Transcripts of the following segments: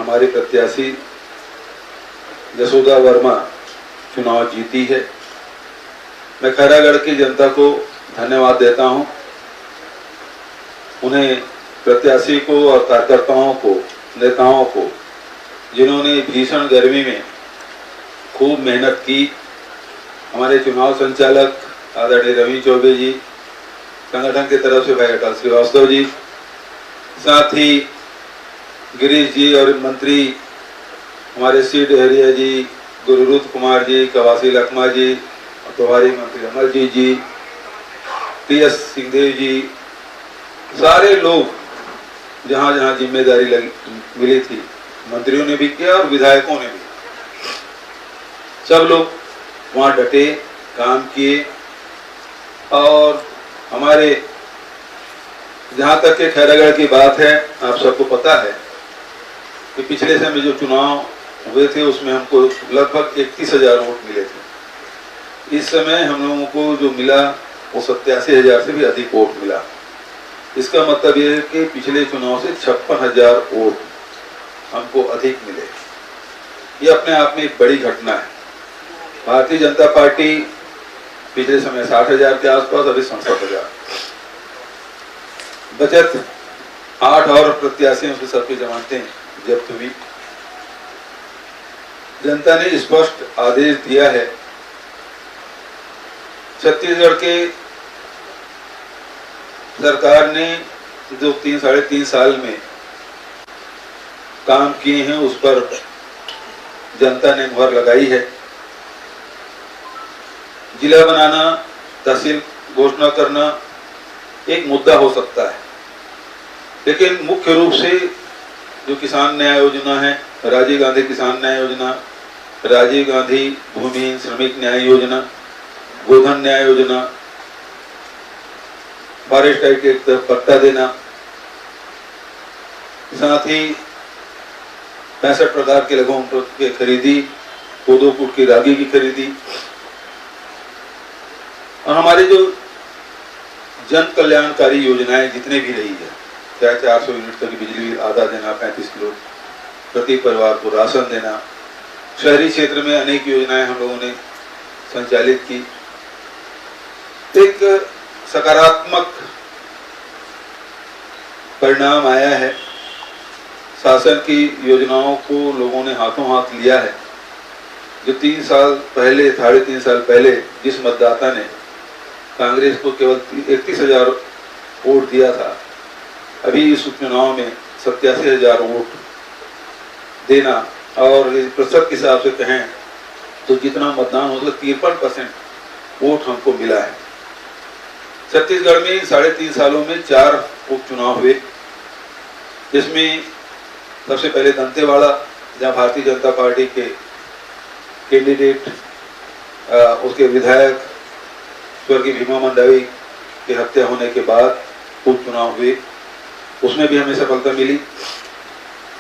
हमारी प्रत्याशी जसोदा वर्मा चुनाव जीती है। मैं खैरागढ़ की जनता को धन्यवाद देता हूं, उन्हें प्रत्याशी को और कार्यकर्ताओं को, नेताओं को, जिन्होंने भीषण गर्मी में खूब मेहनत की। हमारे चुनाव संचालक आदरणीय रवि चौबे जी, संगठन की तरफ से भाई अटल श्रीवास्तव जी, साथ ही गिरीश जी और मंत्री हमारे सी डहरिया जी, गुरुरुत कुमार जी, कवासी लखमा जी, प्रभारी मंत्री अमरजीत जी, टी.एस. सिंहदेव जी, सारे लोग जहां जहां जिम्मेदारी मिली थी, मंत्रियों ने भी किया और विधायकों ने भी, सब लोग वहां डटे, काम किए। और हमारे जहां तक के खैरागढ़ की बात है, आप सबको पता है कि पिछले समय जो चुनाव हुए थे उसमें हमको लगभग 31,000 वोट मिले थे। इस समय हम लोगों को जो मिला वो 87,000 से भी अधिक वोट मिला। इसका मतलब ये है कि पिछले चुनाव से 56,000 वोट हमको अधिक मिले। ये अपने आप में एक बड़ी घटना है। भारतीय जनता पार्टी पिछले समय 60,000 के आसपास, अभी 67,000। बचत 8 और प्रत्याशियों से सबकी जमानतें जब्त हुई। जनता ने स्पष्ट आदेश दिया है। छत्तीसगढ़ के सरकार ने जो 3-3.5 साल में काम किए हैं उस पर जनता ने मुहर लगाई है। जिला बनाना, तहसील घोषणा करना एक मुद्दा हो सकता है, लेकिन मुख्य रूप से जो किसान न्याय योजना है, राजीव गांधी किसान न्याय योजना, राजीव गांधी भूमिहीन श्रमिक न्याय योजना, गोधन न्याय योजना, फॉरेस्ट एक्ट के तहत पट्टा देना, साथ ही 65 प्रकार के लघु वनोपज की खरीदी, कोदो कूट की रागी की खरीदी, और हमारी जो जन कल्याणकारी योजनाएं जितने भी रही है, चाहे 400 यूनिट तक बिजली आधा देना, 35 किलो प्रति परिवार को राशन देना, शहरी क्षेत्र में अनेक योजनाएं हम लोगों ने संचालित की। एक सकारात्मक परिणाम आया है। शासन की योजनाओं को लोगों ने हाथों हाथ लिया है। जो 3 साल पहले, 3.5 साल पहले जिस मतदाता ने कांग्रेस को केवल 31,000 वोट दिया था, अभी इस उपचुनाव में 87,000 वोट देना, और प्रतिशत के हिसाब से कहें तो जितना मतदान होगा 53% वोट हमको मिला है। छत्तीसगढ़ में 3.5 सालों में 4 उपचुनाव हुए, जिसमें सबसे पहले दंतेवाड़ा, जहां भारतीय जनता पार्टी के कैंडिडेट, उसके विधायक स्वर्गीय भीमा मंडावी की हत्या होने के बाद उपचुनाव हुए, उसमें भी हमें सफलता मिली।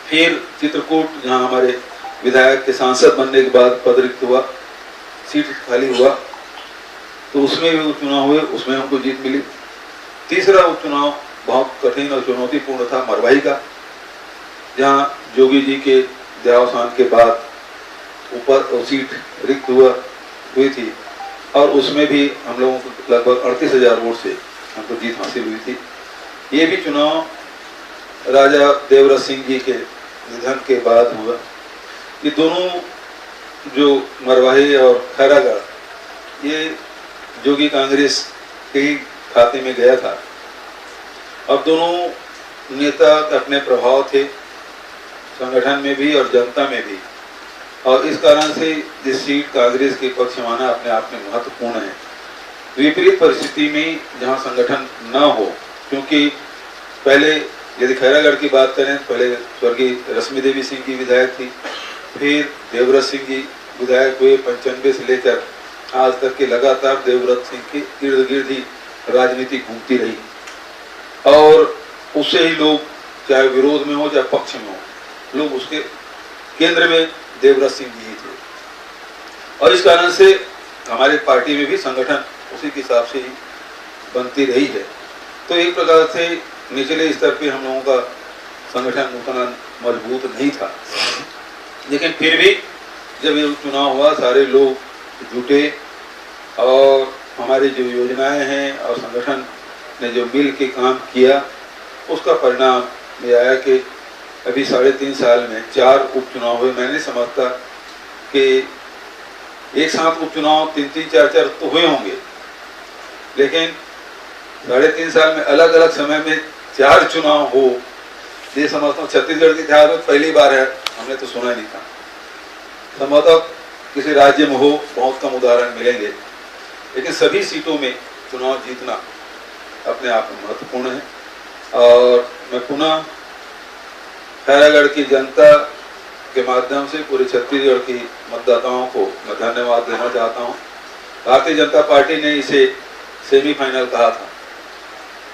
फिर चित्रकूट, जहां हमारे विधायक के सांसद बनने के बाद पद रिक्त हुआ, सीट खाली हुआ, तो उसमें भी उपचुनाव हुए, उसमें हमको जीत मिली। तीसरा उपचुनाव बहुत कठिन और चुनौतीपूर्ण था, मरवाही का, जहां जोगी जी के देहावसान के बाद ऊपर सीट रिक्त हुई थी, और उसमें भी हम लोगों को लगभग 38,000 वोट से हमको जीत हासिल हुई थी। ये भी चुनाव राजा देवव्रत सिंह जी के निधन के बाद हुआ। ये दोनों जो मरवाही और खैरागढ़, ये जोगी कांग्रेस के ही खाते में गया था। अब दोनों नेता अपने प्रभाव थे संगठन में भी और जनता में भी, और इस कारण से ये सीट कांग्रेस के पक्ष में आना अपने आप में महत्वपूर्ण है। विपरीत परिस्थिति में जहां संगठन न हो, क्योंकि पहले यदि खैरागढ़ की बात करें तो पहले स्वर्गीय रश्मि देवी सिंह की विधायक थी, फिर देवव्रत सिंह जी विधायक हुए। 95 से लेकर आज तक के लगातार देवव्रत सिंह के इर्द गिर्द ही राजनीति घूमती रही, और उससे ही लोग चाहे विरोध में हो चाहे पक्ष में हो, लोग उसके केंद्र में देवव्रत सिंह जी थे। और इस कारण से हमारे पार्टी में भी संगठन उसी के हिसाब से ही बनती रही है। तो एक प्रकार से निचले स्तर पे हम लोगों का संगठन नूतन मजबूत नहीं था। लेकिन फिर भी जब ये चुनाव हुआ, सारे लोग जुटे और हमारी जो योजनाएं हैं और संगठन ने जो मिल के काम किया, उसका परिणाम ये आया कि अभी 3.5 साल में 4 उपचुनाव हुए। मैं नहीं समझता कि एक साथ उपचुनाव 3-3, 4-4 तो हुए होंगे, लेकिन 3.5 साल में अलग अलग समय में 4 चुनाव हो, ये समझता हूँ छत्तीसगढ़ के इतिहास में पहली बार है। हमने तो सुना नहीं था। संभवतः किसी राज्य में हो, बहुत कम उदाहरण मिलेंगे, लेकिन सभी सीटों में चुनाव जीतना अपने आप में महत्वपूर्ण है। और मैं पुनः खैरागढ़ की जनता के माध्यम से पूरे छत्तीसगढ़ की मतदाताओं को मैं धन्यवाद देना चाहता हूँ। भारतीय जनता पार्टी ने इसे सेमीफाइनल कहा था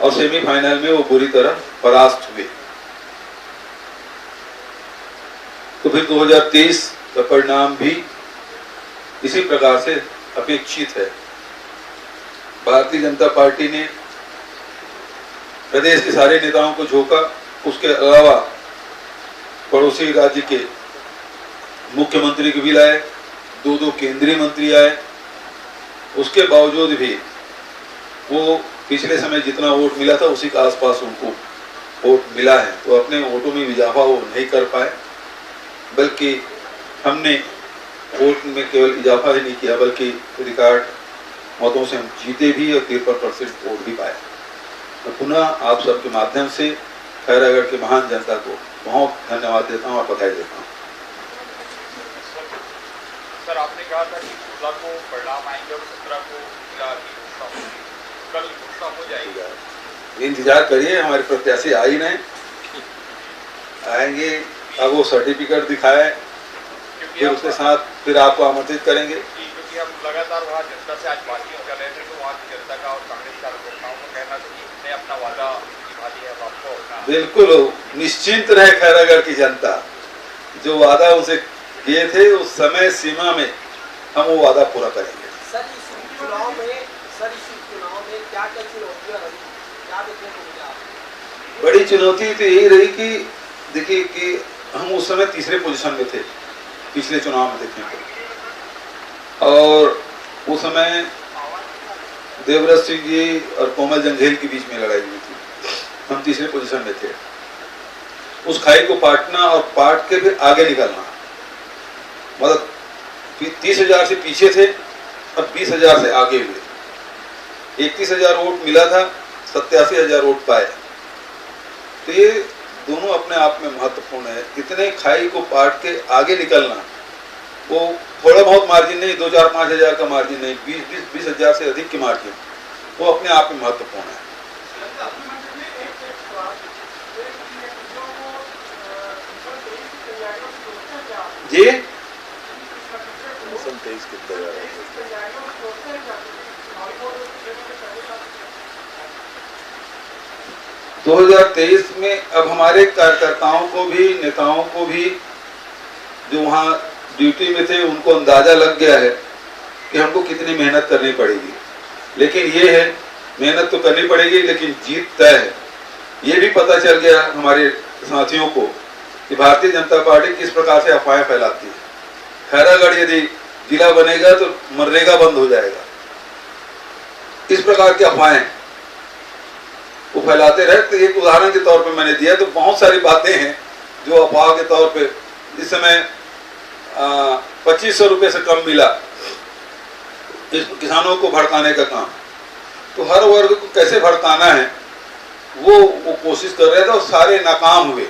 और सेमीफाइनल में वो बुरी तरह परास्त हुए। तो फिर 2023 का परिणाम भी इसी प्रकार से अपेक्षित है। भारतीय जनता पार्टी ने प्रदेश के सारे नेताओं को झोंका, उसके अलावा पड़ोसी राज्य के मुख्यमंत्री को भी लाए, 2 केंद्रीय मंत्री आए। उसके बावजूद भी वो पिछले समय जितना वोट मिला था उसी के आसपास उनको वोट मिला है। तो अपने वोटों में इजाफा वो नहीं कर पाए, बल्कि हमने वोट में केवल इजाफा ही नहीं किया, बल्कि रिकॉर्ड मतों से हम जीते भी और 53% वोट भी पाए। मैं पुनः आप सबके माध्यम से खैरागढ़ के महान जनता को बहुत धन्यवाद देता हूँ और बधाई देता हूँ। सर, आपने कहा था कि 16 को परिणाम आएंगे और 17 को जिला की घोषणा होगी, कल घोषणा हो जाएगी। इंतजार करिए, हमारे प्रत्याशी आ ही नहीं, आएंगे। अब वो सर्टिफिकेट दिखाए, फिर उसके साथ फिर आपको आमंत्रित करेंगे। क्योंकि हम लगातार वहाँ जनता से आज बातचीत कर रहे थे, तो वहाँ की जनता का और कांग्रेस कार्यकर्ताओं का कहना था कि हमने अपना वादा निभा दिया है आपको। बिल्कुल निश्चिंत रहे खैरागढ़ की जनता, जो वादा उसे किए थे उस समय सीमा में हम वो वादा पूरा करेंगे। सर, इस चुनाव में क्या चुनौतियां रही, क्या देखने को मिला? बड़ी चुनौती तो यही रही कि देखिए कि हम उस समय तीसरे पोजीशन में थे पिछले चुनाव में देखें तो, और उस समय देवव्रत सिंह जी और कोमल जंघेल के बीच में लड़ाई हुई थी। हम तीसरे पोजीशन में थे। उस खाई को पाटना और पाट के फिर आगे निकलना, मतलब 30,000 से पीछे थे और 20,000 से आगे हुए। 31,000 वोट मिला था, 87,000 वोट पाए। तो ये दोनों अपने आप में महत्वपूर्ण है। इतने खाई को पाट के आगे निकलना, वो थोड़ा बहुत मार्जिन नहीं, 2-4-5,000 का मार्जिन नहीं, 20,000 से अधिक की मार्जिन, वो अपने आप में महत्वपूर्ण है। जी 2023 में अब हमारे कार्यकर्ताओं को भी, नेताओं को भी, जो वहाँ ड्यूटी में थे, उनको अंदाजा लग गया है कि हमको कितनी मेहनत करनी पड़ेगी। लेकिन ये है, मेहनत तो करनी पड़ेगी, लेकिन जीत तय है। ये भी पता चल गया हमारे साथियों को कि भारतीय जनता पार्टी किस प्रकार से अफवाहें फैलाती है। खैरागढ़ यदि जिला बनेगा तो मनरेगा बंद हो जाएगा, इस प्रकार की अफवाहें वो फैलाते रहे। तो एक उदाहरण के तौर पे मैंने दिया, तो बहुत सारी बातें हैं जो अफवाह के तौर पे इस समय 2500 रुपये से कम मिला, इस किसानों को भड़काने का काम। तो हर वर्ग को कैसे भड़काना है वो कोशिश कर रहे थे और सारे नाकाम हुए।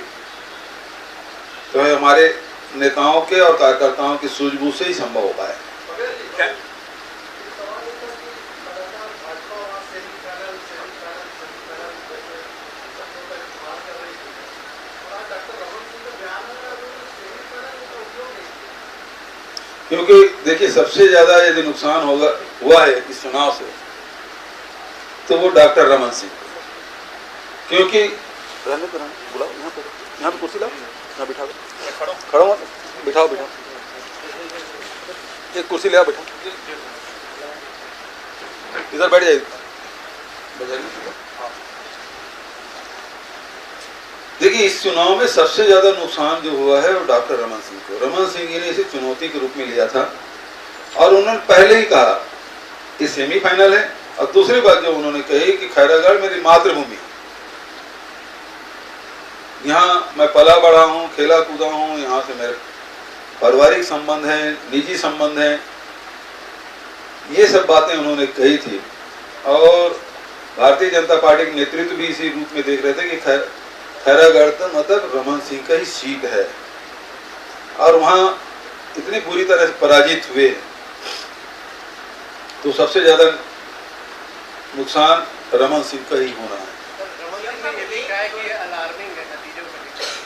तो हमारे नेताओं के और कार्यकर्ताओं की सूझबूझ से ही संभव हो पाया। क्योंकि देखिए, सबसे ज्यादा यदि नुकसान हुआ है इस चुनाव से, तो वो डॉक्टर रमन सिंह, क्योंकि बुलाओ यहाँ पे कुर्सी लाओ, यहाँ बिठाओ, खड़ो मत, बिठाओ एक कुर्सी ले आओ, बैठो, इधर बैठ जाइए। देखिए, इस चुनाव में सबसे ज्यादा नुकसान जो हुआ है वो डॉक्टर रमन सिंह को। रमन सिंह जी ने इसे चुनौती के रूप में लिया था और उन्होंने पहले ही कहा कि सेमीफाइनल है। और दूसरी बात जो उन्होंने कही कि खैरागढ़ मेरी मातृभूमि, यहाँ मैं पला बड़ा हूँ, खेला कूदा हूँ, यहाँ से मेरे पारिवारिक संबंध है, निजी संबंध है, ये सब बातें उन्होंने कही थी। और भारतीय जनता पार्टी के नेतृत्व भी इसी रूप में देख रहे थे कि खैरागढ़ तो मतलब रमन सिंह का ही सीट है और वहां इतनी बुरी तरह से पराजित हुए, तो सबसे ज्यादा नुकसान रमन सिंह का ही होना है।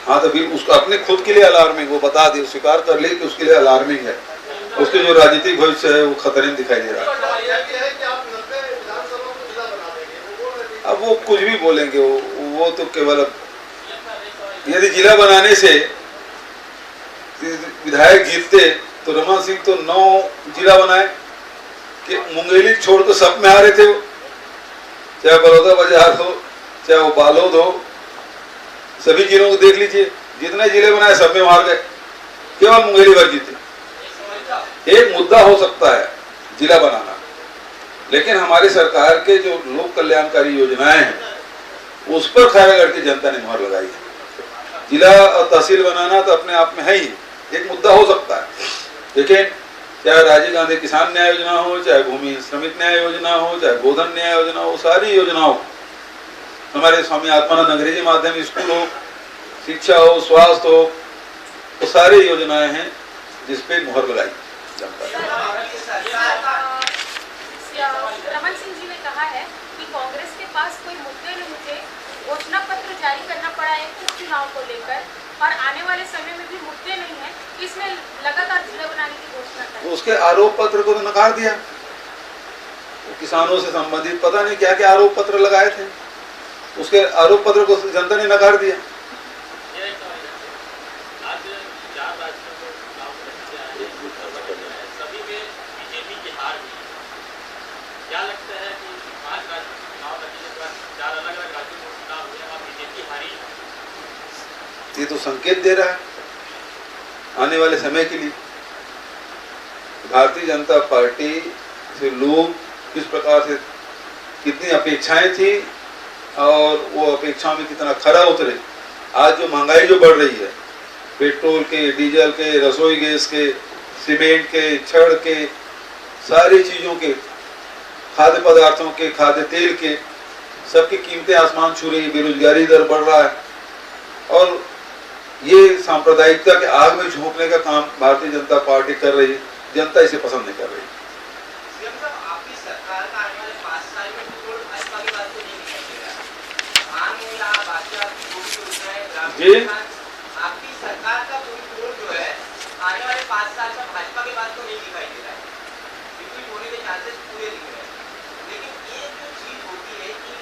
हाँ, तो फिर उसका अपने खुद के लिए अलार्मिंग, वो बता दे, स्वीकार कर ले कि उसके लिए अलार्मिंग है। उसके जो राजनीतिक भविष्य है वो खतरे में दिखाई दे रहा है। अब वो कुछ भी बोलेंगे, वो तो केवल यदि जिला बनाने से विधायक जीतते तो रमन सिंह तो 9 जिला बनाए कि मुंगेली छोड़ तो सब में हारे थे वो, चाहे बड़ौदा बाजार हो, चाहे वो बालोद हो, सभी जिलों को देख लीजिए, जितने जिले बनाए सब में हार गए, केवल मुंगेली भर जीते। एक मुद्दा हो सकता है जिला बनाना, लेकिन हमारी सरकार के जो लोक कल्याणकारी योजनाएं हैं उस पर खैरागढ़ की जनता ने मुहर लगाई है। जिला और तहसील बनाना तो अपने आप में है ही एक मुद्दा हो सकता है, लेकिन चाहे राजीव गांधी किसान न्याय योजना हो, चाहे भूमि श्रमिक न्याय योजना हो, चाहे गोधन न्याय योजना हो, सारी योजनाओं, हमारे स्वामी आत्मानंद अंग्रेजी माध्यम स्कूल हो, शिक्षा हो, स्वास्थ्य हो, तो सारी योजनाएं हैं जिसपे मुहर लगाई जनता। रमन सिंह जी ने कहा है कि कांग्रेस के पास कोई मुद्दे नहीं थे, घोषणा पत्र जारी करना पड़ा है इस चुनाव को लेकर और आने वाले समय में भी मुद्दे नहीं है, इसने लगातार जिला बनाने की घोषणा की। उसके आरोप पत्र को तो नकार दिया। वो किसानों से संबंधित पता नहीं क्या क्या आरोप पत्र लगाए थे, उसके आरोप पत्र को जनता ने नकार दिया। क्या लगता है कि 5 राज्यों के चुनाव नतीजे के बाद 4 अलग-अलग राज्यों में चुनाव हुए और बीजेपी हारी? ये तो संकेत दे रहा है आने वाले समय के लिए। भारतीय जनता पार्टी से लोग किस प्रकार से, कितनी अपेक्षाएं थी और वो अपेक्षाओं में कितना खरा उतरे। आज जो महंगाई जो बढ़ रही है, पेट्रोल के, डीजल के, रसोई गैस के, सीमेंट के, छड़ के, सारी चीजों के, खाद्य पदार्थों के, खाद्य तेल के, सबकी कीमतें आसमान छू रही है, बेरोजगारी दर बढ़ रहा है और ये सांप्रदायिकता के आग में झोंकने का काम भारतीय जनता पार्टी कर रही है। जनता इसे पसंद नहीं कर रही। आपकी सरकार का आने वाले 5 साल में कोई भाजपा की बात तो नहीं दिखाई दे रहा। जी, आपकी सरकार का कोई रोल जो है आने वाले 5 साल में भाजपा की बात तो नहीं दिखाई दे रहा है, बिल्कुल होने के चांसेस पूरे दिख रहे हैं। लेकिन ये जो चीज होती है कि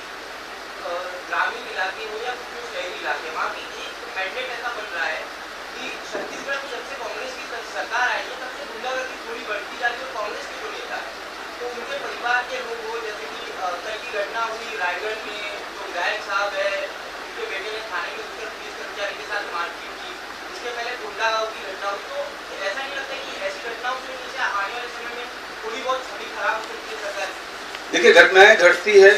ग्रामीण इलाके हो या कुछ शहरी इलाके, वहाँ की एक मैंडेट ऐसा बन रहा है कि छत्तीसगढ़ में जब से कांग्रेस की सरकार आई है तब से गुंडागर्दी थोड़ी बढ़ती जा रही है। कांग्रेस के जो नेता है तो उनके परिवार के लोग हो, जैसे कि कल की घटना हुई रायगढ़ में, जो विधायक साहब है उनके बेटे ने थाने में घुसकर पुलिस कर्मचारी के साथ मारपीट की, उसके पहले गुंडा की घटना हुई। तो ऐसा नहीं लगता कि ऐसी घटनाओं से नीचे आने वाले समय में थोड़ी बहुत छवि खराब हो सकती है सरकार? देखिए, घटनाएं घटती है,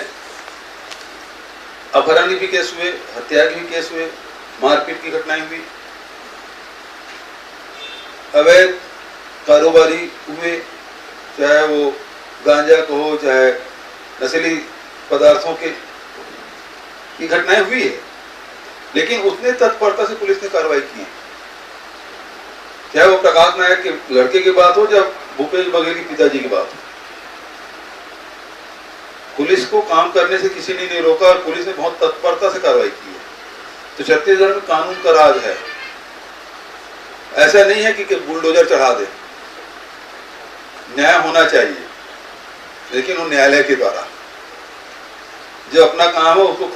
अपहरण भी केस हुए, हत्या के भी केस हुए, मारपीट की घटनाएं हुई, अवैध कारोबारी हुए, चाहे वो गांजा को हो, चाहे नशीली पदार्थों की घटनाएं हुई है, लेकिन उतने तत्परता से पुलिस ने कार्रवाई की है। चाहे वो प्रकाश नायक के लड़के की बात हो, चाहे भूपेश बघेल के पिताजी की बात हो, पुलिस को काम करने से किसी ने नहीं रोका और पुलिस ने बहुत तत्परता से कार्रवाई की है। तो छत्तीसगढ़ में कानून का राज है। ऐसा नहीं है कि बुलडोजर चढ़ा दे, न्याय होना चाहिए, लेकिन वो न्यायालय के द्वारा। जो अपना काम है उसको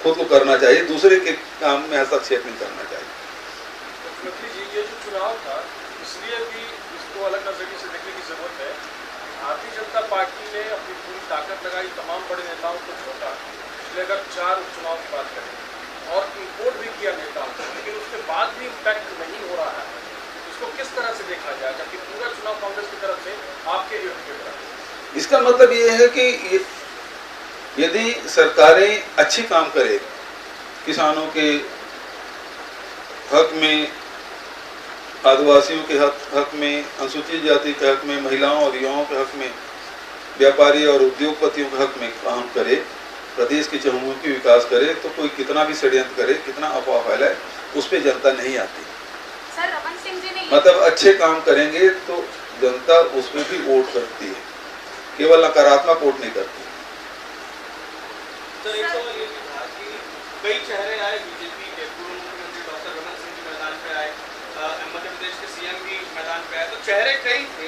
खुद को करना चाहिए, दूसरे के काम में हस्तक्षेप नहीं करना चाहिए। ये जो चुनाव था इसलिए भी इसको अलग नजरिए से देखने की जरूरत है। भारतीय जनता पार्टी ने अपनी पूरी ताकत लगाई, तमाम बड़े नेताओं को छोटा। इसलिए अगर 4 उपचुनाव की बात करें, और इम्पोर्ट भी किया नेताओं को, लेकिन उसके बाद भी इम्पैक्ट नहीं हो रहा है। इसको किस तरह से देखा जाए, जबकि पूरा चुनाव कांग्रेस की तरफ से आपके विरुद्ध गिर रहा है? इसका मतलब ये है कि यदि सरकारें अच्छी काम करे, किसानों के हक में, आदिवासियों के हक में, अनुसूचित जाति के हक में, महिलाओं और युवाओं के हक में, व्यापारी और उद्योगपतियों के हक में काम करे, प्रदेश के चहुमुखी विकास करे, तो कोई कितना भी षड्यंत्र करे, कितना अफवाह फैलाए, उस पर जनता नहीं आती। सर रमन सिंह जी ने मतलब अच्छे काम करेंगे तो जनता उसमें भी वोट करती है, केवल नकारात्मक वोट नहीं करती। सर एक सवाल ये भी था कि कई चेहरे आए बीजेपी के, पूर्व मुख्यमंत्री डॉक्टर रमन सिंह जी मैदान पे आए, मध्य प्रदेश के सीएम भी मैदान पे आए, तो चेहरे कई थे,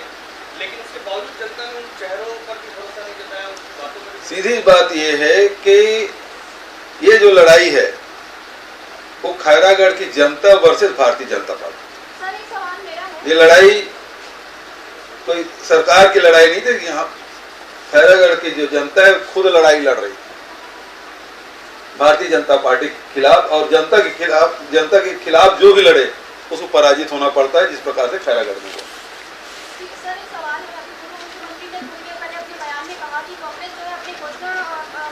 लेकिन उसके बावजूद जनता ने उन चेहरों पर भी भरोसा नहीं जताया, उन बातों पर। सीधी बात यह है कि ये जो लड़ाई है वो खैरागढ़ की जनता versus Bharatiya Janata party. Sir एक सवाल मेरा है, ये लड़ाई कोई सरकार की लड़ाई नहीं थी। यहाँ खैरागढ़ की जो जनता है खुद लड़ाई लड़ रही भारतीय जनता पार्टी के खिलाफ, और जनता के खिलाफ जो भी लड़े उसको पराजित होना पड़ता है, जिस प्रकार से खैरागढ़ में हुआ। सर एक सवाल है, अभी पूर्व मुख्यमंत्री ने थोड़ी देर पहले अपने बयान में कहा कि कांग्रेस जो है अपनी घोषणा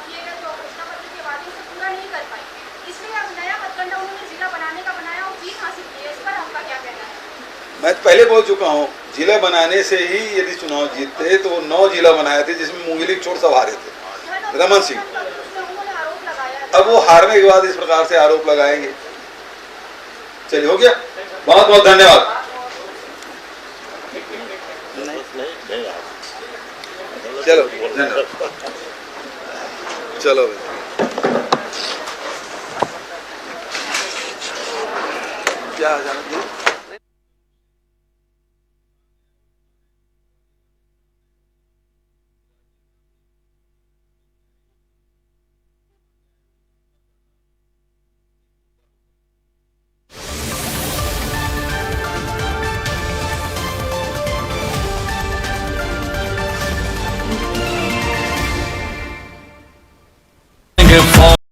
किए गए जो घोषणा पत्र के वादे से पूरा नहीं कर पाई, इसलिए अब नया मतगंडा उन्होंने जिला बनाने का बनाया और जीत हासिल की है। इस पर आपका क्या कहना है? मैं पहले बोल चुका हूँ, जिला बनाने से ही यदि चुनाव जीतते तो वो 9 जिला बनाए थे, जिसमें मुंगली चोर सब हारे थे रमन सिंह। अब वो हारने के बाद इस प्रकार से आरोप लगाएंगे। चलिए हो गया, बहुत बहुत धन्यवाद। चलो धन्यवाद, चलो क्या जाना